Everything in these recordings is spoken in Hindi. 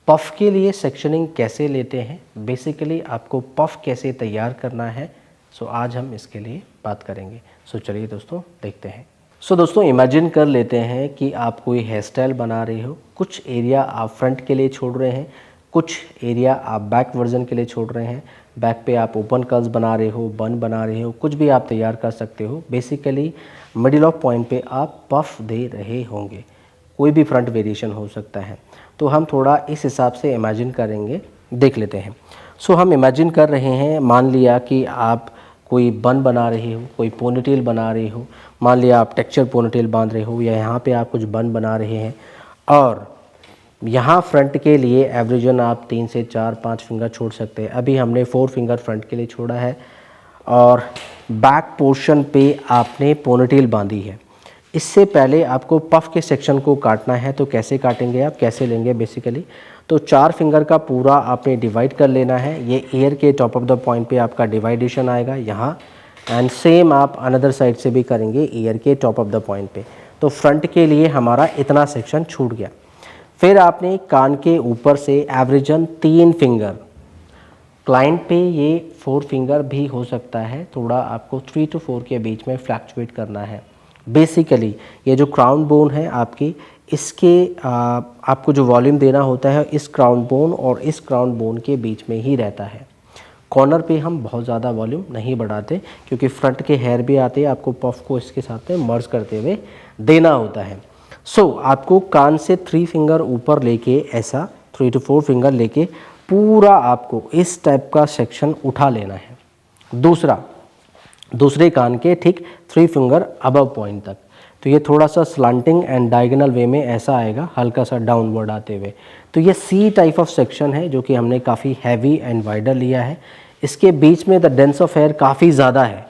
पफ के लिए सेक्शनिंग कैसे लेते हैं, बेसिकली आपको पफ कैसे तैयार करना है, सो आज हम इसके लिए बात करेंगे। सो चलिए दोस्तों देखते हैं। सो दोस्तों इमेजिन कर लेते हैं कि आप कोई हेयर स्टाइल बना रहे हो, कुछ एरिया आप फ्रंट के लिए छोड़ रहे हैं, कुछ एरिया आप बैक वर्जन के लिए छोड़ रहे हैं। बैक पे आप ओपन कर्ल्स बना रहे हो, बन बना रहे हो, कुछ भी आप तैयार कर सकते हो। बेसिकली मिडिल ऑफ पॉइंट पे आप पफ दे रहे होंगे, कोई भी फ्रंट वेरिएशन हो सकता है। तो हम थोड़ा इस हिसाब से इमेजिन करेंगे, देख लेते हैं। सो हम इमेजिन कर रहे हैं, मान लिया कि आप कोई बन बना रहे हो, कोई पोनीटेल बना रहे हो, मान लिया आप टेक्सचर पोनीटेल बांध रहे हो, या यहाँ पे आप कुछ बन बना रहे हैं, और यहाँ फ्रंट के लिए एवरेजन आप 3 से 4-5 फिंगर छोड़ सकते हैं। अभी हमने 4 फिंगर फ्रंट के लिए छोड़ा है, और बैक पोर्शन पे आपने पोनीटेल बांधी है। इससे पहले आपको पफ के सेक्शन को काटना है, तो कैसे काटेंगे आप, कैसे लेंगे बेसिकली, तो 4 फिंगर का पूरा आपने डिवाइड कर लेना है। ये ईयर के टॉप ऑफ द पॉइंट पे आपका डिवाइडेशन आएगा यहाँ, एंड सेम आप अनदर साइड से भी करेंगे ईयर के टॉप ऑफ द पॉइंट पे। तो फ्रंट के लिए हमारा इतना सेक्शन छूट गया। फिर आपने कान के ऊपर से एवरेजन 3 फिंगर, क्लाइंट पे ये 4 फिंगर भी हो सकता है, थोड़ा आपको 3 to 4 के बीच में फ्लैक्चुएट करना है। बेसिकली ये जो क्राउन बोन है आपकी, इसके आपको जो वॉल्यूम देना होता है इस क्राउन बोन और इस क्राउन बोन के बीच में ही रहता है। कॉर्नर पे हम बहुत ज़्यादा वॉल्यूम नहीं बढ़ाते, क्योंकि फ्रंट के हेयर भी आते हैं, आपको पफ को इसके साथ में मर्ज करते हुए देना होता है। सो आपको कान से 3 फिंगर ऊपर लेके, ऐसा 3 to 4 फिंगर लेके पूरा आपको इस टाइप का सेक्शन उठा लेना है। दूसरे कान के ठीक 3 फिंगर अबव पॉइंट तक। तो ये थोड़ा सा स्लांटिंग एंड डायगोनल वे में ऐसा आएगा, हल्का सा डाउनवर्ड आते हुए। तो ये सी टाइप ऑफ सेक्शन है, जो कि हमने काफ़ी हैवी एंड वाइडर लिया है। इसके बीच में द डेंस ऑफ हेयर काफ़ी ज़्यादा है,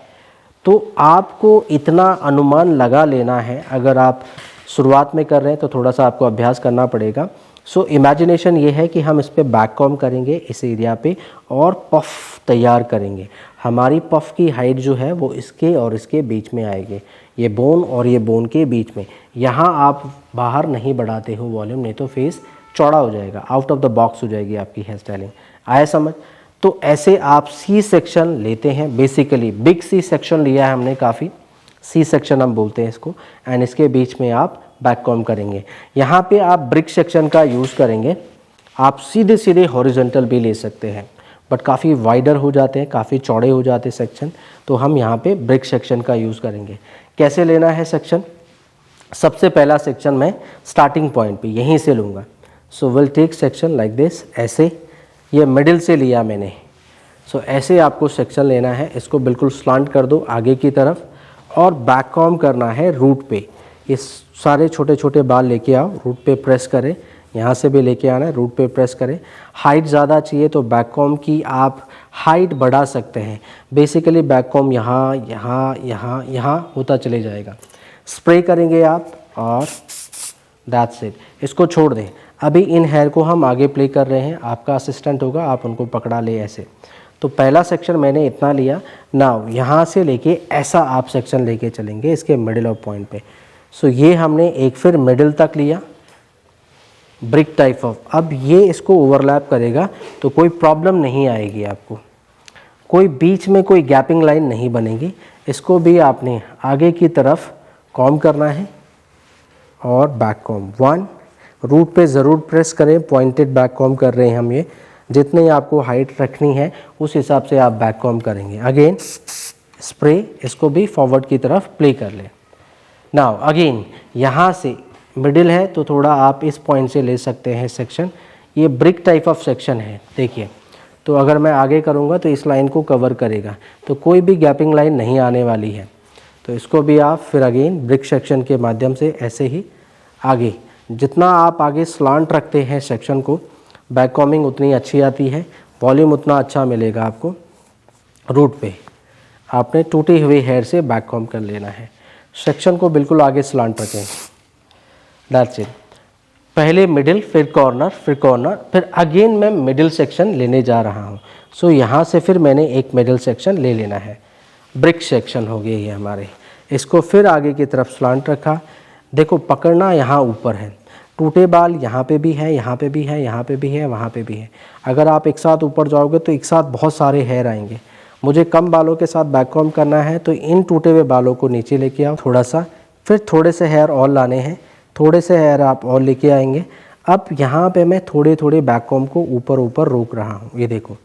तो आपको इतना अनुमान लगा लेना है। अगर आप शुरुआत में कर रहे हैं तो थोड़ा सा आपको अभ्यास करना पड़ेगा। सो इमेजिनेशन ये है कि हम इस पर बैक कॉम करेंगे इस एरिया पे, और पफ तैयार करेंगे। हमारी पफ की हाइट जो है वो इसके और इसके बीच में आएगी, ये बोन और ये बोन के बीच में। यहाँ आप बाहर नहीं बढ़ाते हो वॉल्यूम, नहीं तो फेस चौड़ा हो जाएगा, आउट ऑफ द बॉक्स हो जाएगी आपकी हेयर स्टाइलिंग। आया समझ? तो ऐसे आप सी सेक्शन लेते हैं, बेसिकली बिग सी सेक्शन लिया है हमने, काफ़ी सी सेक्शन हम बोलते हैं इसको, एंड इसके बीच में आप बैक कॉम करेंगे। यहाँ पे आप ब्रिक सेक्शन का यूज़ करेंगे। आप सीधे सीधे हॉरिजॉन्टल भी ले सकते हैं, बट काफ़ी वाइडर हो जाते हैं, काफ़ी चौड़े हो जाते हैं सेक्शन, तो हम यहाँ पे ब्रिक सेक्शन का यूज़ करेंगे। कैसे लेना है सेक्शन? सबसे पहला सेक्शन मैं स्टार्टिंग पॉइंट पे यहीं से लूँगा। So will take section like this, ऐसे, ये मिडिल से लिया मैंने। सो ऐसे आपको सेक्शन लेना है, इसको बिल्कुल स्लांट कर दो आगे की तरफ, और बैक कॉम करना है रूट पे। ये सारे छोटे छोटे बाल लेके आओ, रूट पे प्रेस करें, यहाँ से भी लेके आना है, रूट पे प्रेस करें। हाइट ज़्यादा चाहिए तो बैक कॉम की आप हाइट बढ़ा सकते हैं। बेसिकली बैक कॉम यहाँ यहाँ यहाँ यहाँ होता चले जाएगा। स्प्रे करेंगे आप, और दैट्स इट। इसको छोड़ दें। अभी इन हेयर को हम आगे प्ले कर रहे हैं, आपका असिस्टेंट होगा, आप उनको पकड़ा ले ऐसे। तो पहला सेक्शन मैंने इतना लिया। नाउ यहाँ से लेके ऐसा आप सेक्शन लेके चलेंगे इसके मिडिल ऑफ पॉइंट पे। सो ये हमने एक फिर मिडिल तक लिया, ब्रिक टाइप ऑफ। अब ये इसको ओवरलैप करेगा तो कोई प्रॉब्लम नहीं आएगी आपको, कोई बीच में कोई गैपिंग लाइन नहीं बनेगी। इसको भी आपने आगे की तरफ कॉम करना है, और बैक कॉम 1, रूट पे ज़रूर प्रेस करें, पॉइंटेड बैक कॉम कर रहे हैं हम। ये जितने आपको हाइट रखनी है उस हिसाब से आप बैक कॉम करेंगे। अगेन स्प्रे, इसको भी फॉरवर्ड की तरफ प्ले कर लें। नाउ अगेन यहाँ से मिडिल है तो थोड़ा आप इस पॉइंट से ले सकते हैं सेक्शन। ये ब्रिक टाइप ऑफ सेक्शन है, देखिए। तो अगर मैं आगे करूँगा तो इस लाइन को कवर करेगा, तो कोई भी गैपिंग लाइन नहीं आने वाली है। तो इसको भी आप फिर अगेन ब्रिक सेक्शन के माध्यम से ऐसे ही आगे, जितना आप आगे स्लांट रखते हैं सेक्शन को, बैक कॉमिंग उतनी अच्छी आती है, वॉल्यूम उतना अच्छा मिलेगा आपको। रूट पे आपने टूटे हुए हेयर से बैक कॉम कर लेना है। सेक्शन को बिल्कुल आगे स्लांट रखें, दैट्स इट। पहले मिडिल, फिर कॉर्नर, फिर अगेन मैं मिडिल सेक्शन लेने जा रहा हूँ। सो यहाँ से फिर मैंने एक मिडिल सेक्शन ले लेना है। ब्रिक सेक्शन हो गया ये हमारे। इसको फिर आगे की तरफ स्लांट रखा। देखो पकड़ना यहाँ ऊपर है, टूटे बाल यहाँ पे भी है, यहाँ पे भी है, यहाँ पे भी है, वहाँ पे भी है। अगर आप एक साथ ऊपर जाओगे तो एक साथ बहुत सारे हेयर आएंगे। मुझे कम बालों के साथ बैक कॉम्ब करना है तो इन टूटे हुए बालों को नीचे लेके आओ थोड़ा सा, फिर थोड़े से हेयर और लाने हैं, थोड़े से हेयर आप और लेके आएंगे। अब यहाँ पे मैं थोड़े थोड़े बैक कॉम्ब को ऊपर ऊपर रोक रहा हूँ, ये देखो।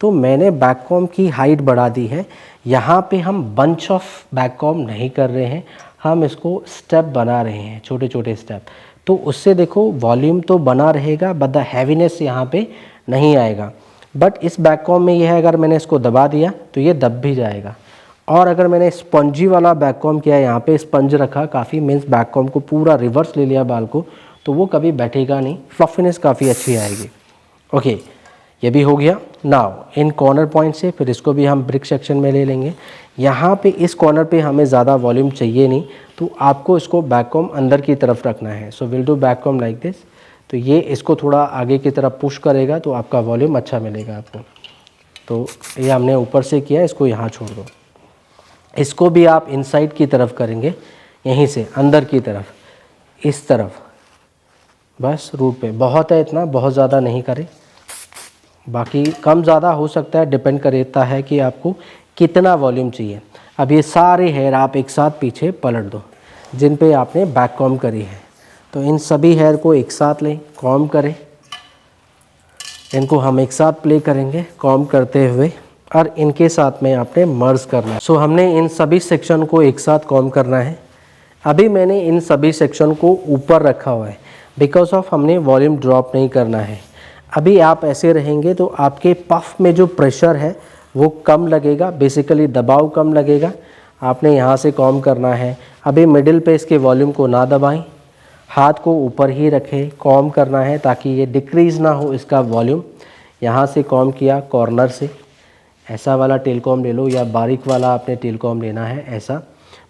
तो मैंने बैक कॉम्ब की हाइट बढ़ा दी है। यहाँ पे हम बंच ऑफ बैक कॉम्ब नहीं कर रहे हैं, हम इसको स्टेप बना रहे हैं, छोटे छोटे स्टेप। तो उससे देखो वॉल्यूम तो बना रहेगा बट द हैवीनेस यहाँ पे नहीं आएगा। बट इस बैक कॉम्ब में ये है, अगर मैंने इसको दबा दिया तो ये दब भी जाएगा। और अगर मैंने स्पंजी वाला बैक कॉम्ब किया, यहाँ पे स्पंज रखा काफ़ी, मीन्स बैक कॉम्ब को पूरा रिवर्स ले लिया बाल को, तो वो कभी बैठेगा नहीं, फ्लफीनेस काफ़ी अच्छी आएगी। ओके, ये भी हो गया। नाउ इन कॉर्नर पॉइंट से फिर इसको भी हम ब्रिक सेक्शन में ले लेंगे। यहाँ पे इस कॉर्नर पे हमें ज़्यादा वॉल्यूम चाहिए नहीं, तो आपको इसको बैक कॉम्ब अंदर की तरफ रखना है। So will do back comb like this. तो ये इसको थोड़ा आगे की तरफ पुश करेगा तो आपका वॉल्यूम अच्छा मिलेगा आपको। तो ये हमने ऊपर से किया, इसको यहाँ छोड़ दो। इसको भी आप इनसाइड की तरफ करेंगे, यहीं से अंदर की तरफ, इस तरफ, बस रूट पे। बहुत है इतना, बहुत ज़्यादा नहीं करें, बाकी कम ज़्यादा हो सकता है, डिपेंड करता है कि आपको कितना वॉल्यूम चाहिए। अब ये सारे हेयर आप एक साथ पीछे पलट दो जिन पे आपने बैक कॉम्ब करी है। तो इन सभी हेयर को एक साथ लें, कॉम्ब करें, इनको हम एक साथ प्ले करेंगे कॉम्ब करते हुए, और इनके साथ में आपने मर्ज करना है। सो हमने इन सभी सेक्शन को एक साथ कॉम्ब करना है। अभी मैंने इन सभी सेक्शन को ऊपर रखा हुआ है बिकॉज ऑफ हमने वॉल्यूम ड्रॉप नहीं करना है। अभी आप ऐसे रहेंगे तो आपके पफ में जो प्रेशर है वो कम लगेगा, बेसिकली दबाव कम लगेगा। आपने यहाँ से कॉम्ब करना है। अभी मिडिल पे इसके वॉल्यूम को ना दबाएं, हाथ को ऊपर ही रखें, कॉम्ब करना है ताकि ये डिक्रीज़ ना हो इसका वॉल्यूम। यहाँ से कॉम्ब किया कॉर्नर से, ऐसा वाला टेल कॉम्ब ले लो या बारीक वाला आपने टेल कॉम्ब लेना है। ऐसा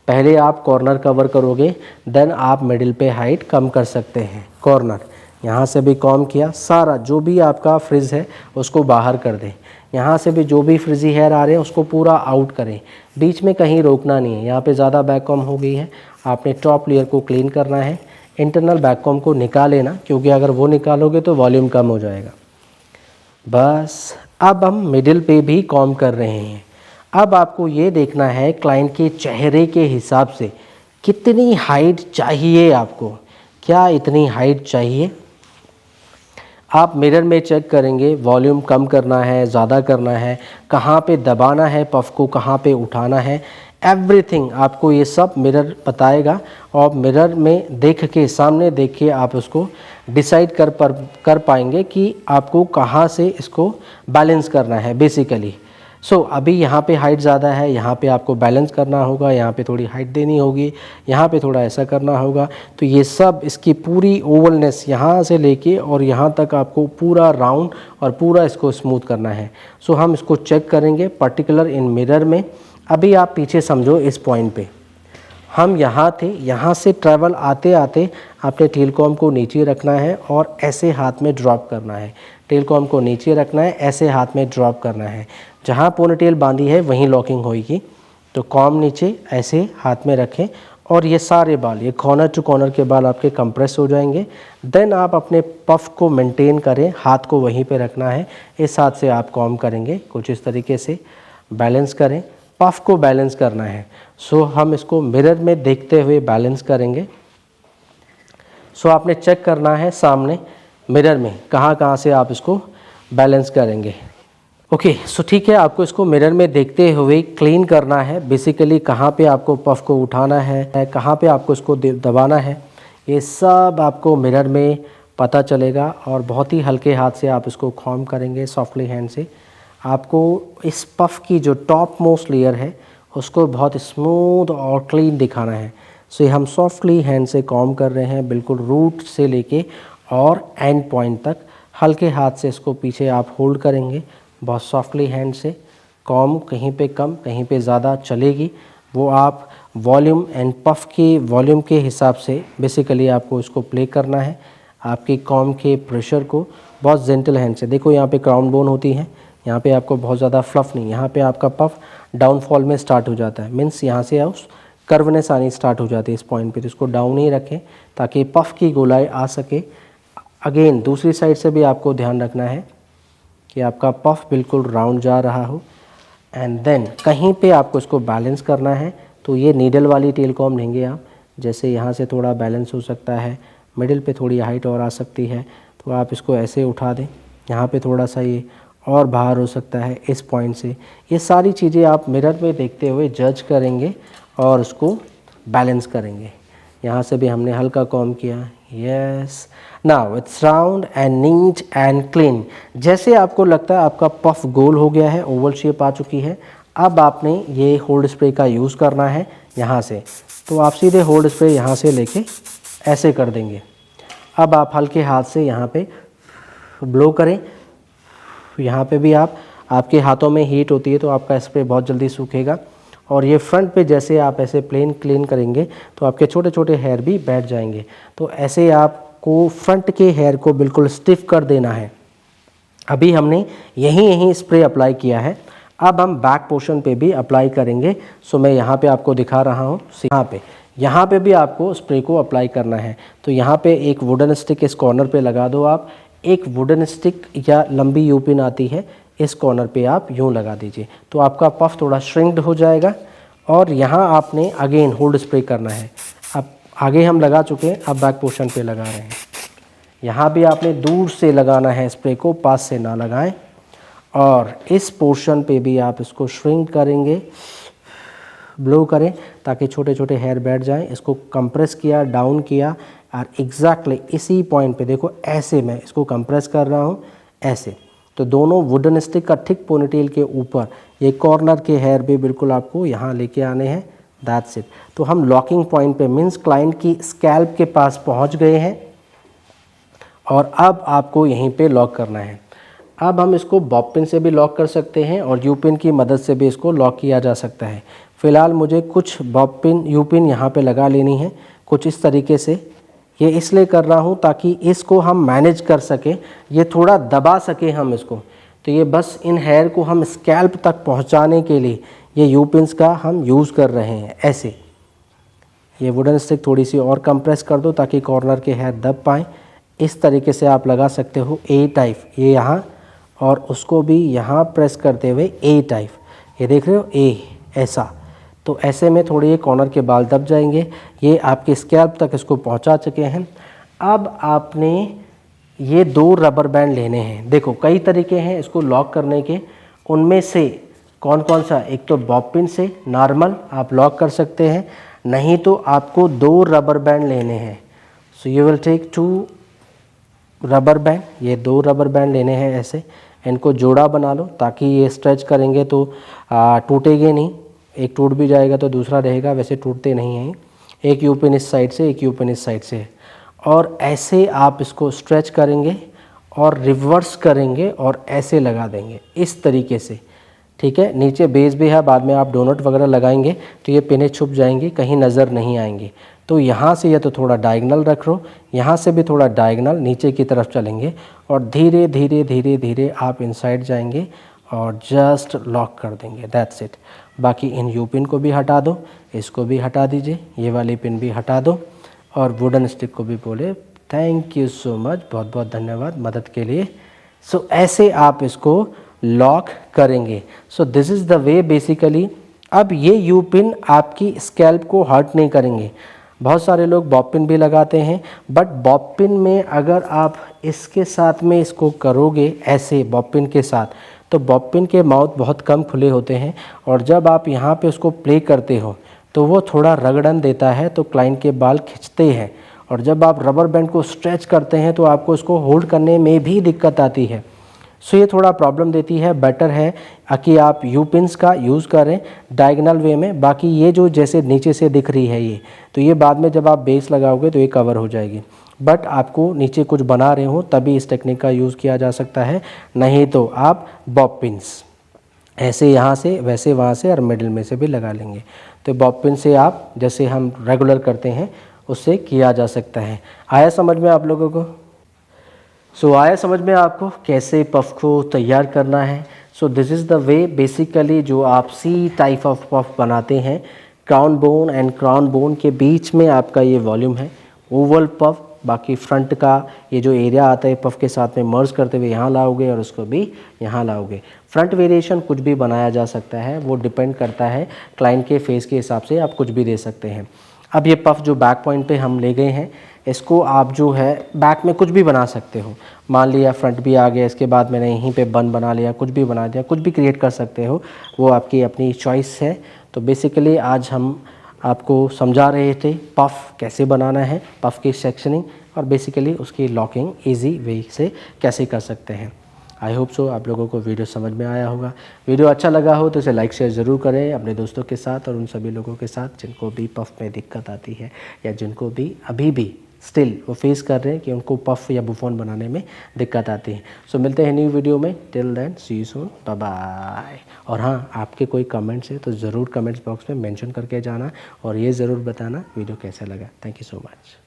पहले आप कॉर्नर कवर करोगे, देन आप मिडिल पे हाइट कम कर सकते हैं। कॉर्नर यहाँ से भी कॉम्ब किया, सारा जो भी आपका फ्रिज है उसको बाहर कर दें। यहाँ से भी जो भी फ्रिजी हेयर आ रहे हैं उसको पूरा आउट करें, बीच में कहीं रोकना नहीं है। यहाँ पे ज़्यादा बैक कॉम्ब हो गई है, आपने टॉप लेयर को क्लीन करना है, इंटरनल बैक कॉम्ब को निकाल लेना, क्योंकि अगर वो निकालोगे तो वॉल्यूम कम हो जाएगा। बस अब हम मिडिल पे भी कॉम्ब कर रहे हैं। अब आपको ये देखना है क्लाइंट के चेहरे के हिसाब से कितनी हाइट चाहिए आपको, क्या इतनी हाइट चाहिए। आप मिरर में चेक करेंगे, वॉल्यूम कम करना है, ज़्यादा करना है, कहाँ पे दबाना है पफ को, कहाँ पे उठाना है, एवरीथिंग आपको ये सब मिरर बताएगा। और मिरर में देख के, सामने देख के आप उसको डिसाइड कर पाएंगे कि आपको कहाँ से इसको बैलेंस करना है बेसिकली। सो अभी यहाँ पे हाइट ज़्यादा है, यहाँ पे आपको बैलेंस करना होगा, यहाँ पे थोड़ी हाइट देनी होगी, यहाँ पे थोड़ा ऐसा करना होगा। तो ये सब इसकी पूरी ओवलनेस यहाँ से लेके और यहाँ तक आपको पूरा राउंड और पूरा इसको स्मूथ करना है। सो हम इसको चेक करेंगे पर्टिकुलर इन मिरर में। अभी आप पीछे समझो, इस पॉइंट पे हम यहाँ थे, यहाँ से ट्रैवल आते आते आपने टेल कॉम्ब को नीचे रखना है और ऐसे हाथ में ड्रॉप करना है। टेल कॉम्ब को नीचे रखना है, ऐसे हाथ में ड्रॉप करना है। जहाँ पोनीटेल बांधी है वहीं लॉकिंग होगी। तो कॉम्ब नीचे ऐसे हाथ में रखें और ये सारे बाल, ये कॉर्नर टू कॉर्नर के बाल आपके कंप्रेस हो जाएंगे। देन आप अपने पफ को मेंटेन करें, हाथ को वहीं पे रखना है, इस हाथ से आप कॉम्ब करेंगे कुछ इस तरीके से, बैलेंस करें, पफ को बैलेंस करना है। सो हम इसको मिरर में देखते हुए बैलेंस करेंगे। सो आपने चेक करना है सामने मिरर में कहाँ कहाँ से आप इसको बैलेंस करेंगे। ओके, सो ठीक है, आपको इसको मिरर में देखते हुए क्लीन करना है। बेसिकली कहाँ पे आपको पफ को उठाना है, कहाँ पे आपको इसको दबाना है, ये सब आपको मिरर में पता चलेगा। और बहुत ही हल्के हाथ से आप इसको कॉम्ब करेंगे, सॉफ्टली हैंड से। आपको इस पफ की जो टॉप मोस्ट लेयर है उसको बहुत स्मूथ और क्लीन दिखाना है। सो हम सॉफ्टली हैंड से कॉम्ब कर रहे हैं, बिल्कुल रूट से लेके और एंड पॉइंट तक। हल्के हाथ से इसको पीछे आप होल्ड करेंगे, बहुत सॉफ्टली हैंड से। कॉम्ब कहीं पे कम कहीं पे ज़्यादा चलेगी, वो आप वॉल्यूम एंड पफ के वॉल्यूम के हिसाब से बेसिकली आपको इसको प्ले करना है। आपकी कॉम्ब के प्रेशर को बहुत जेंटल हैंड से, देखो यहाँ पे क्राउन बोन होती है, यहाँ पे आपको बहुत ज़्यादा फ्लफ नहीं, यहाँ पे आपका पफ डाउनफॉल में स्टार्ट हो जाता है। मीन्स यहाँ से उस कर्वनेस आनी स्टार्ट हो जाती है इस पॉइंट पे, तो इसको डाउन ही रखें ताकि पफ की गोलाई आ सके। अगेन दूसरी साइड से भी आपको ध्यान रखना है कि आपका पफ बिल्कुल राउंड जा रहा हो। एंड देन कहीं पे आपको इसको बैलेंस करना है, तो ये नीडल वाली टेल कॉम्ब लेंगे आप। जैसे यहाँ से थोड़ा बैलेंस हो सकता है, मिडिल पे थोड़ी हाइट और आ सकती है, तो आप इसको ऐसे उठा दें। यहाँ पे थोड़ा सा ये और बाहर हो सकता है इस पॉइंट से। ये सारी चीज़ें आप मिरर में देखते हुए जज करेंगे और उसको बैलेंस करेंगे। यहाँ से भी हमने हल्का कॉम्ब किया, yes. Now it's round and neat and clean. जैसे आपको लगता है आपका पफ गोल हो गया है, ओवल शेप आ चुकी है, अब आपने ये होल्ड स्प्रे का यूज़ करना है यहाँ से। तो आप सीधे होल्ड स्प्रे यहाँ से लेके ऐसे कर देंगे। अब आप हल्के हाथ से यहाँ पे ब्लो करें। यहाँ पे भी आपके हाथों में हीट होती है तो आपका स्प्रे बहुत जल्दी सूखेगा। और ये फ्रंट पे जैसे आप ऐसे प्लेन क्लीन करेंगे तो आपके छोटे छोटे हेयर भी बैठ जाएंगे। तो ऐसे आपको फ्रंट के हेयर को बिल्कुल स्टिफ कर देना है। अभी हमने यहीं स्प्रे अप्लाई किया है, अब हम बैक पोर्शन पे भी अप्लाई करेंगे। सो मैं यहाँ पे आपको दिखा रहा हूँ, यहाँ पे भी आपको स्प्रे को अप्लाई करना है। तो यहाँ पे एक वुडन स्टिक इस कॉर्नर पे लगा दो आप। एक वुडन स्टिक या लंबी यू पिन आती है, इस कॉर्नर पे आप यूँ लगा दीजिए, तो आपका पफ थोड़ा श्रिंक्ड हो जाएगा। और यहाँ आपने अगेन होल्ड स्प्रे करना है। अब आगे हम लगा चुके हैं, अब बैक पोर्शन पे लगा रहे हैं। यहाँ भी आपने दूर से लगाना है स्प्रे को, पास से ना लगाएं। और इस पोर्शन पे भी आप इसको श्रिंक करेंगे, ब्लो करें ताकि छोटे छोटे हेयर बैठ जाएं। इसको कंप्रेस किया, डाउन किया, और एग्जैक्टली इसी पॉइंट पे देखो ऐसे मैं इसको कंप्रेस कर रहा हूँ ऐसे। तो दोनों वुडन स्टिक का थिक पोनीटेल के ऊपर ये कॉर्नर के हेयर भी बिल्कुल आपको यहाँ लेके आने हैं। That's it. तो हम लॉकिंग पॉइंट पे मीन्स क्लाइंट की स्कैल्प के पास पहुँच गए हैं और अब आपको यहीं पे लॉक करना है। अब हम इसको बॉब पिन से भी लॉक कर सकते हैं और यू पिन की मदद से भी इसको लॉक किया जा सकता है। फ़िलहाल मुझे कुछ बॉब पिन यू पिन यहाँ पे लगा लेनी है, कुछ इस तरीके से। ये इसलिए कर रहा हूँ ताकि इसको हम मैनेज कर सकें, ये थोड़ा दबा सकें हम इसको। तो ये बस इन हेयर को हम स्कैल्प तक पहुँचाने के लिए ये यू पिन्स का हम यूज़ कर रहे हैं ऐसे। ये वुडन स्टिक थोड़ी सी और कंप्रेस कर दो ताकि कॉर्नर के हेयर दब पाएँ। इस तरीके से आप लगा सकते हो ए टाइप, ये यहाँ, और उसको भी यहाँ प्रेस करते हुए ए टाइप, ये देख रहे हो ए ऐसा। तो ऐसे में थोड़ी ये कॉर्नर के बाल दब जाएंगे। ये आपके स्कैल्प तक इसको पहुँचा चुके हैं। अब आपने ये 2 रबर बैंड लेने हैं। देखो कई तरीके हैं इसको लॉक करने के, उनमें से कौन कौन सा, एक तो बॉब पिन से नॉर्मल आप लॉक कर सकते हैं, नहीं तो आपको 2 रबर बैंड लेने हैं। So you will take 2 rubber band, ये 2 रबर बैंड लेने हैं ऐसे। इनको जोड़ा बना लो ताकि ये स्ट्रेच करेंगे तो टूटेंगे नहीं, एक टूट भी जाएगा तो दूसरा रहेगा, वैसे टूटते नहीं हैं। एक यू पिन इस साइड से, एक यू पिन इस साइड से, और ऐसे आप इसको स्ट्रेच करेंगे और रिवर्स करेंगे और ऐसे लगा देंगे इस तरीके से, ठीक है। नीचे बेस भी है, बाद में आप डोनट वगैरह लगाएंगे तो ये पिनें छुप जाएंगी, कहीं नज़र नहीं आएंगी। तो यहाँ से या तो थोड़ा डायगनल रख लो, यहाँ से भी थोड़ा डायगनल नीचे की तरफ चलेंगे और धीरे धीरे धीरे धीरे आप इनसाइड जाएंगे और जस्ट लॉक कर देंगे। That's it. बाकी इन यू पिन को भी हटा दो, इसको भी हटा दीजिए, ये वाली पिन भी हटा दो, और वुडन स्टिक को भी बोले थैंक यू सो मच, बहुत बहुत धन्यवाद मदद के लिए। सो ऐसे आप इसको लॉक करेंगे। So this is the way basically. अब ये यू पिन आपकी स्कैल्प को हर्ट नहीं करेंगे। बहुत सारे लोग बॉब पिन भी लगाते हैं, बट बॉब पिन में अगर आप इसके साथ में इसको करोगे ऐसे बॉब पिन के साथ, तो बॉब पिन के माउथ बहुत कम खुले होते हैं और जब आप यहाँ पे उसको प्ले करते हो तो वो थोड़ा रगड़न देता है, तो क्लाइंट के बाल खिंचते हैं। और जब आप रबर बैंड को स्ट्रेच करते हैं तो आपको इसको होल्ड करने में भी दिक्कत आती है। सो ये थोड़ा प्रॉब्लम देती है। बेटर है कि आप यू पिन्स का यूज़ करें डायगनल वे में। बाकी ये जो जैसे नीचे से दिख रही है ये, तो ये बाद में जब आप बेस लगाओगे तो ये कवर हो जाएगी। बट आपको नीचे कुछ बना रहे हो तभी इस टेक्निक का यूज़ किया जा सकता है, नहीं तो आप बॉब पिन्स ऐसे यहाँ से वैसे वहाँ से और मिडिल में से भी लगा लेंगे। तो बॉब पिन से आप जैसे हम रेगुलर करते हैं उससे किया जा सकता है। आया समझ में आप लोगों को? सो आया समझ में आपको कैसे पफ को तैयार करना है? So this is the way basically जो आप सी टाइप ऑफ पफ बनाते हैं। Crown bone and crown bone के बीच में आपका ये वॉल्यूम है। ओवल पफ, बाकी फ्रंट का ये जो एरिया आता है पफ के साथ में मर्ज करते हुए यहाँ लाओगे और उसको भी यहाँ लाओगे। फ्रंट वेरिएशन कुछ भी बनाया जा सकता है, वो डिपेंड करता है क्लाइंट के फेस के हिसाब से, आप कुछ भी दे सकते हैं। अब ये पफ जो बैक पॉइंट पे हम ले गए हैं, इसको आप जो है बैक में कुछ भी बना सकते हो। मान लिया फ्रंट भी आ गया, इसके बाद मैंने यहीं पे बन बना लिया, कुछ भी बना दिया, कुछ भी क्रिएट कर सकते हो, वो आपकी अपनी चॉइस है। तो बेसिकली आज हम आपको समझा रहे थे पफ कैसे बनाना है, पफ की सेक्शनिंग और बेसिकली उसकी लॉकिंग इजी वे से कैसे कर सकते हैं। आई होप सो आप लोगों को वीडियो समझ में आया होगा। वीडियो अच्छा लगा हो तो इसे लाइक शेयर ज़रूर करें अपने दोस्तों के साथ और उन सभी लोगों के साथ जिनको भी पफ में दिक्कत आती है या जिनको भी अभी भी स्टिल वो फेस कर रहे हैं कि उनको पफ या बुफोन बनाने में दिक्कत आती है। सो मिलते हैं न्यू वीडियो में। Till then see you soon, bye bye. और हाँ, आपके कोई कमेंट्स है तो ज़रूर कमेंट्स बॉक्स में मेंशन करके जाना और ये ज़रूर बताना वीडियो कैसा लगा। Thank you so much.